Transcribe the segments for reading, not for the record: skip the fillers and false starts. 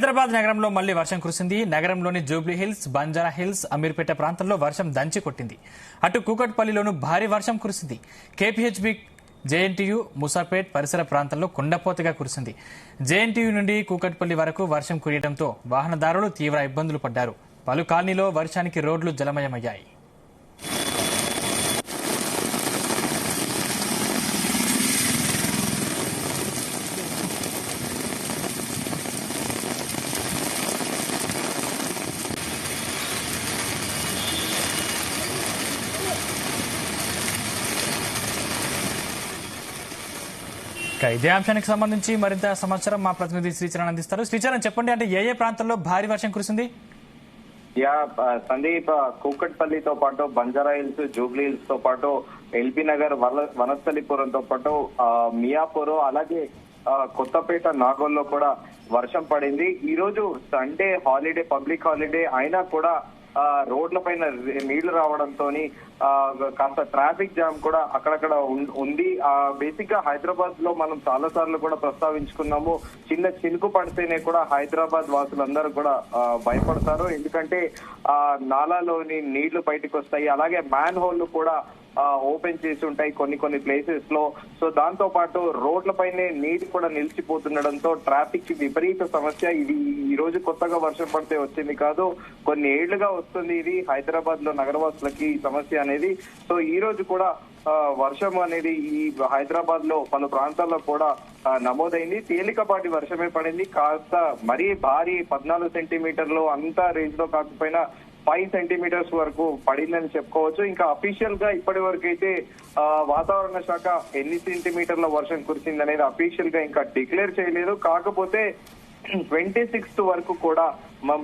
హైదరాబాద్ నగరంలో మళ్లీ వర్షం కురిసింది. నగరంలోని Jubilee hills, Banjara hills, Ameerpet ప్రాంతాల్లో వర్షం దంచి కొట్టింది. అటు కూకట్పల్లిలోనూ భారీ వర్షం కురిసింది. కేపీహెచ్బీ, జేఎన్టీయూ, ముసాపేట్ పరిసర ప్రాంతాల్లో కుండపోతగా కురిసింది. జేఎన్టీయూ నుండి కూకట్పల్లి వరకు వర్షం కురియడంతో వాహనదారులు తీవ్ర ఇబ్బందులు పడ్డారు. పలు కాలనీలో వర్షానికి రోడ్లు జలమయమయ్యాయి. ఇదే అంశానికి సంబంధించి మరింత సమాచారం మా ప్రతినిధి శ్రీచరణ్ అందిస్తారు. శ్రీచరణ్, చెప్పండి, అంటే ఏ ప్రాంతాల్లో భారీ వర్షం కురిసింది? సందీప్, కూకట్పల్లితో పాటు బంజారా హిల్స్, జూబ్లీ హిల్స్ తో పాటు ఎల్బీ నగర్, వనస్థలిపురంతో పాటు మియాపూర్, అలాగే కొత్తపేట, నాగోల్లో కూడా వర్షం పడింది. ఈ రోజు సండే హాలిడే, పబ్లిక్ హాలిడే అయినా కూడా రోడ్ల పైన నీళ్లు రావడంతో కాస్త ట్రాఫిక్ జామ్ కూడా అక్కడక్కడ ఉంది. బేసిక్ గా హైదరాబాద్ లో మనం చాలా సార్లు కూడా ప్రస్తావించుకున్నాము. చిన్న చినుకు పడితేనే కూడా హైదరాబాద్ వాసులందరూ కూడా భయపడతారు. ఎందుకంటే నాలాలోని నీళ్లు బయటకు వస్తాయి. అలాగే మ్యాన్ హోల్ కూడా ఓపెన్ చేసి ఉంటాయి కొన్ని ప్లేసెస్ లో. సో దాంతో పాటు రోడ్ల పైనే నీరు కూడా నిలిచిపోతుండడంతో ట్రాఫిక్ కి విపరీత సమస్య. ఇది ఈ రోజు కొత్తగా వర్షం పడితే వచ్చింది కాదు, కొన్ని ఏళ్లుగా వస్తుంది ఇది హైదరాబాద్ లో నగరవాసులకి ఈ సమస్య అనేది. సో ఈ రోజు కూడా వర్షం అనేది ఈ హైదరాబాద్ లో పలు ప్రాంతాల్లో కూడా నమోదైంది. తేలికపాటి వర్షమే పడింది. కాస్త మరీ భారీ 14 సెంటీమీటర్లు అంత రేంజ్ లో కాకపోయినా 5 సెంటీమీటర్స్ వరకు పడిందని చెప్పుకోవచ్చు. ఇంకా అఫీషియల్ గా ఇప్పటి వరకు అయితే వాతావరణ శాఖ ఎన్ని సెంటీమీటర్ల వర్షం కురిసింది అనేది అఫీషియల్ గా ఇంకా డిక్లేర్ చేయలేదు. కాకపోతే 26th వరకు కూడా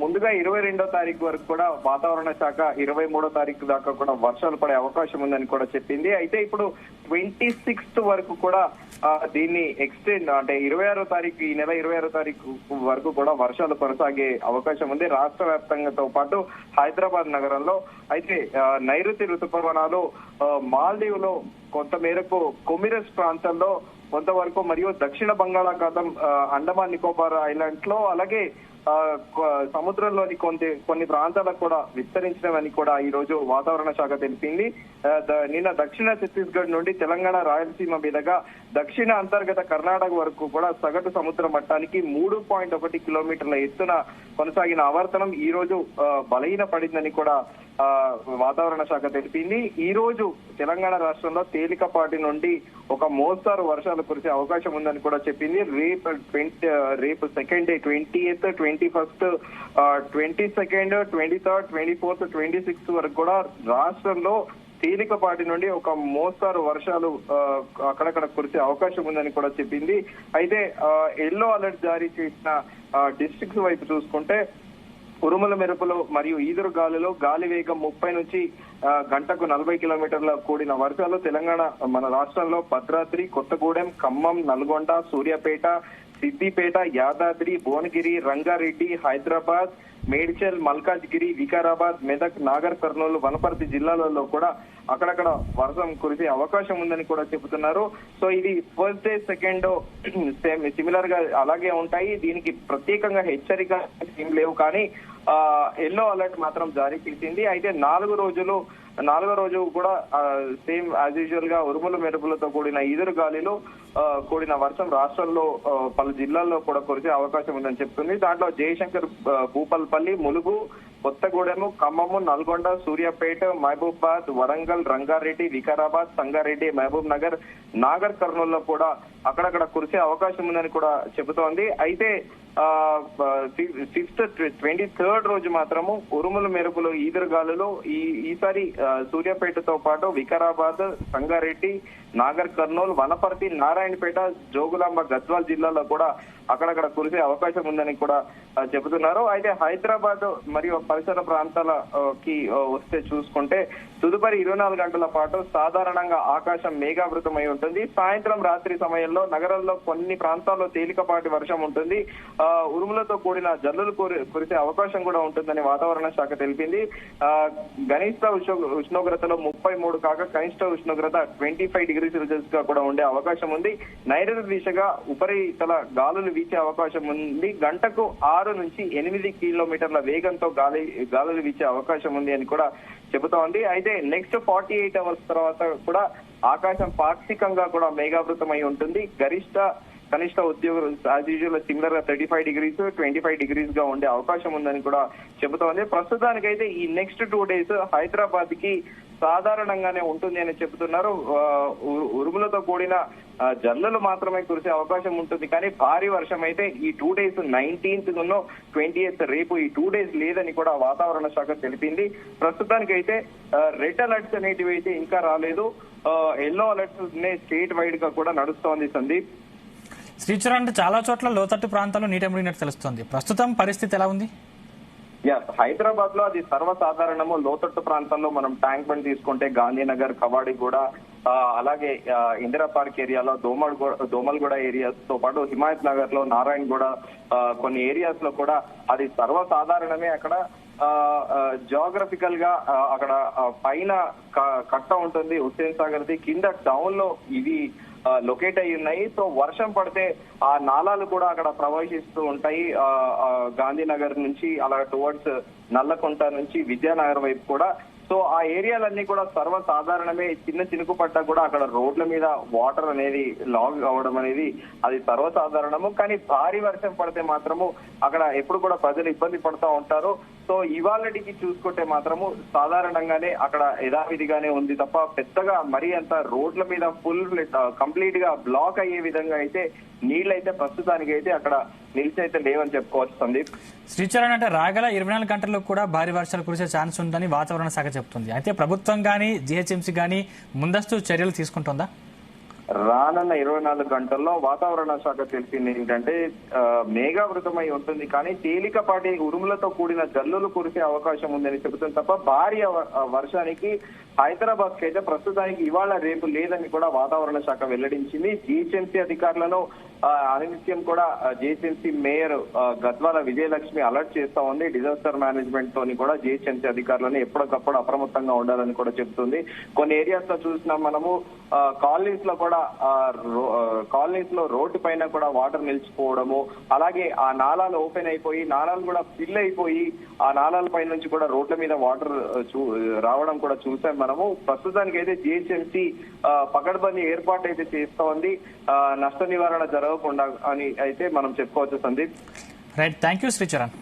ముందుగా 22వ తారీఖు వరకు కూడా వాతావరణ శాఖ 23వ తారీఖు దాకా కూడా వర్షాలు పడే అవకాశం ఉందని కూడా చెప్పింది. అయితే ఇప్పుడు 26th వరకు కూడా దీన్ని ఎక్స్టెండ్, అంటే 26వ తారీఖు, ఈ నెల 26వ తారీఖు వరకు కూడా వర్షాలు కొనసాగే అవకాశం ఉంది రాష్ట్ర వ్యాప్తంగాతో పాటు హైదరాబాద్ నగరంలో. అయితే నైరుతి ఋతుపవనాలు మాల్దీవ్ లో కొంత మేరకు, కొమిరస్ ప్రాంతంలో కొంతవరకు, మరియు దక్షిణ బంగాళాఖాతం, అండమాన్ నికోబార్ ఐలాండ్స్ లో, అలాగే సముద్రంలోని కొన్ని ప్రాంతాలకు కూడా విస్తరించినవని కూడా ఈ రోజు వాతావరణ శాఖ తెలిపింది. నిన్న దక్షిణ ఛత్తీస్గఢ్ నుండి తెలంగాణ, రాయలసీమ మీదుగా దక్షిణ అంతర్గత కర్ణాటక వరకు కూడా సగటు సముద్ర మట్టానికి 3.1 కిలోమీటర్ల ఎత్తున కొనసాగిన ఆవర్తనం ఈ రోజు బలహీన పడిందని కూడా వాతావరణ శాఖ తెలిపింది. ఈ రోజు తెలంగాణ రాష్ట్రంలో తేలికపాటి నుండి ఒక మోస్తారు వర్షాలు కురిసే అవకాశం ఉందని కూడా చెప్పింది. రేపు second day 20th, 21st, 22nd, 23rd, 24th, 26th వరకు కూడా రాష్ట్రంలో తేలికపాటి నుండి ఒక మోస్తారు వర్షాలు అక్కడక్కడ కురిసే అవకాశం ఉందని కూడా చెప్పింది. అయితే ఎల్లో అలర్ట్ జారీ చేసిన డిస్ట్రిక్ట్స్ వైపు చూసుకుంటే ఉరుముల మెరుపులు మరియు ఈదురు గాలులు, గాలి వేగం 30 నుంచి గంటకు 40 కిలోమీటర్ల కూడిన వర్షాలు మన రాష్ట్రంలో భద్రాద్రి, కొత్తగూడెం, ఖమ్మం, నల్గొండ, సూర్యాపేట, సిద్దిపేట, యాదాద్రి, భువనగిరి, రంగారెడ్డి, హైదరాబాద్, మేడ్చల్, మల్కాజ్గిరి, వికారాబాద్, మెదక్, నాగర్ కర్నూలు, వనపర్తి జిల్లాలలో కూడా అక్కడక్కడ వర్షం కురిసే అవకాశం ఉందని కూడా చెబుతున్నారు. సో ఇది ఫస్ట్ డే, సెకండ్ సిమిలర్ గా అలాగే ఉంటాయి. దీనికి ప్రత్యేకంగా హెచ్చరిక ఏం లేవు, కానీ ఎల్లో అలర్ట్ మాత్రం జారీ చేసింది. అయితే 4వ రోజు కూడా సేమ్ యాజ్ యూజువల్ గా ఉరుముల మెరుపులతో కూడిన ఈదురు గాలిలో కూడిన వర్షం రాష్ట్రంలో పలు జిల్లాల్లో కూడా కురిసే అవకాశం ఉందని చెప్తుంది. దాంట్లో జయశంకర్, భూపాల్పల్లి, ములుగు, కొత్తగూడెము, ఖమ్మము, నల్గొండ, సూర్యాపేట, మహబూబాబాద్, వరంగల్, రంగారెడ్డి, వికారాబాద్, సంగారెడ్డి, మహబూబ్ నగర్, నాగర్ కర్నూల్లో కూడా అక్కడక్కడ కురిసే అవకాశం ఉందని కూడా చెబుతోంది. అయితే 23rd రోజు మాత్రము ఉరుముల మెరుపులు, ఈదురుగాలులు ఈసారి సూర్యాపేటతో పాటు వికారాబాద్, సంగారెడ్డి, నాగర్ కర్నూలు, వనపర్తి, నారాయణపేట, జోగులాంబ, గద్వాల్ జిల్లాలో కూడా అక్కడక్కడ కురిసే అవకాశం ఉందని కూడా చెబుతున్నారు. అయితే హైదరాబాద్ మరియు పరిసర ప్రాంతాలకి వస్తే చూసుకుంటే తదుపరి 24 గంటల పాటు సాధారణంగా ఆకాశం మేఘావృతమై ఉంటుంది. సాయంత్రం, రాత్రి సమయంలో నగరంలో కొన్ని ప్రాంతాల్లో తేలికపాటి వర్షం ఉంటుంది. ఉరుములతో కూడిన జల్లులు కురిసే అవకాశం కూడా ఉంటుందని వాతావరణ శాఖ తెలిపింది. గరిష్ట ఉష్ణోగ్రతలో 33 కాగా కనిష్ట ఉష్ణోగ్రత 25 డిగ్రీల సెల్సియస్ గా కూడా ఉండే అవకాశం ఉంది. నైరుతి దిశగా ఉపరితల గాలులు వీచే అవకాశం ఉంది. గంటకు 6 నుంచి 8 కిలోమీటర్ల వేగంతో గాలులు వీచే అవకాశం ఉంది అని కూడా చెబుతోంది. అయితే నెక్స్ట్ 48 అవర్స్ తర్వాత కూడా ఆకాశం పాక్షికంగా కూడా మేఘావృతమై ఉంటుంది. గరిష్ట కనిష్ట ఉద్యోగులు యాజ్ యూజువల్ సిమిలర్ గా 35 డిగ్రీస్ 25 డిగ్రీస్ గా ఉండే అవకాశం ఉందని కూడా చెబుతోంది. ప్రస్తుతానికైతే ఈ నెక్స్ట్ 2 days హైదరాబాద్ కి సాధారణంగానే ఉంటుంది అని చెబుతున్నారు. ఉరుములతో కూడిన జల్లులు మాత్రమే కురిసే అవకాశం ఉంటుంది, కానీ భారీ వర్షం అయితే ఈ 2 days 19th 20th రేపు ఈ 2 days లేదని కూడా వాతావరణ శాఖ తెలిపింది. ప్రస్తుతానికైతే రెడ్ అలర్ట్స్ అనేటివి అయితే ఇంకా రాలేదు. ఎల్లో అలర్ట్స్ స్టేట్ వైడ్ గా కూడా నడుస్తోంది సందీప్. శ్రీచరణ్, అంటే చాలా చోట్ల లోతట్టు ప్రాంతాల్లో నీట మునిగినట్టు తెలుస్తోంది. ప్రస్తుతం పరిస్థితి ఎలా ఉంది? హైదరాబాద్ లో అది సర్వసాధారణము. లోతట్టు ప్రాంతాల్లో మనం ట్యాంక్ బండ్ తీసుకుంటే గాంధీనగర్, కవాడిగూడ, అలాగే ఇందిరా పార్క్ ఏరియాలో దోమల్గూడ ఏరియాస్ తో పాటు హిమాయత్ నగర్ లో, నారాయణగూడ కొన్ని ఏరియాస్ లో కూడా అది సర్వసాధారణమే. అక్కడ జియోగ్రఫికల్ గా అక్కడ పైన కట్ట ఉంటుంది హుస్సేన్ సాగర్ ది, కింద డౌన్ లో ఇవి లొకేట్ అయి ఉన్నాయి. సో వర్షం పడితే ఆ నాలాలు కూడా అక్కడ ప్రవహిస్తూ ఉంటాయి. గాంధీనగర్ నుంచి అలా టువర్డ్స్ నల్లకుంట నుంచి విద్యానగర్ వైపు కూడా. సో ఆ ఏరియాలన్నీ కూడా సర్వసాధారణమే. చిన్న చినుకు పడ్డా కూడా అక్కడ రోడ్ల మీద వాటర్ అనేది లాగ్ అవ్వడం అనేది అది సర్వసాధారణము. కానీ భారీ వర్షం పడితే మాత్రము అక్కడ ఎప్పుడు కూడా ప్రజలు ఇబ్బంది పడుతూ ఉంటారు. సో ఇవాళకి చూసుకుంటే మాత్రము సాధారణంగానే అక్కడ యథావిధిగానే ఉంది తప్ప పెద్దగా మరీ అంత రోడ్ల మీద ఫుల్ కంప్లీట్ గా బ్లాక్ అయ్యే విధంగా అయితే నీళ్ళైతే ప్రస్తుతానికి అయితే అక్కడ నిలిచైతే లేవని చెప్పుకోవచ్చు సందీప్. శ్రీచరణ్, అంటే రాగల 24 గంటల్లో కూడా భారీ వర్షాలు కురిసే ఛాన్స్ ఉందని వాతావరణ శాఖ చెబుతుంది. అయితే ప్రభుత్వం గానీ జీహెచ్ఎంసీ గానీ ముందస్తు చర్యలు తీసుకుంటుందా? రానున్న 24 గంటల్లో వాతావరణ శాఖ తెలిపింది ఏంటంటే మేఘావృతమై ఉంటుంది, కానీ తేలికపాటి ఉరుములతో కూడిన జల్లులు కురిసే అవకాశం ఉందని చెబుతుంది తప్ప భారీ వర్షానికి హైదరాబాద్ కి అయితే ప్రస్తుతానికి ఇవాళ రేపు లేదని కూడా వాతావరణ శాఖ వెల్లడించింది. జీహెచ్ఎంసీ అధికారులను అనిత్యం కూడా GHMC mayor Gadwal Vijayalakshmi alert చేస్తా ఉంది. డిజాస్టర్ మేనేజ్మెంట్ తోని కూడా జీహెచ్ఎంసీ అధికారులను ఎప్పటికప్పుడు అప్రమత్తంగా ఉండాలని కూడా చెబుతుంది. కొన్ని ఏరియాస్ లో చూసినాం మనము, కాలనీస్ లో కూడా కాలనీస్ లో రోడ్డు పైన కూడా వాటర్ నిలిచిపోవడము, అలాగే ఆ నాలాలు ఓపెన్ అయిపోయి నాలాలు కూడా ఫిల్ అయిపోయి ఆ నాలాల పై నుంచి కూడా రోడ్ల మీద వాటర్ రావడం కూడా చూసాం మనము. ప్రస్తుతానికి అయితే జీహెచ్ఎంసీ పకడ్బందీ ఏర్పాటు అయితే చేస్తా ఉంది, నష్ట నివారణ జరగకుండా అని అయితే మనం చెప్పుకోవచ్చు Sandeep. Right, thank you Sricharan.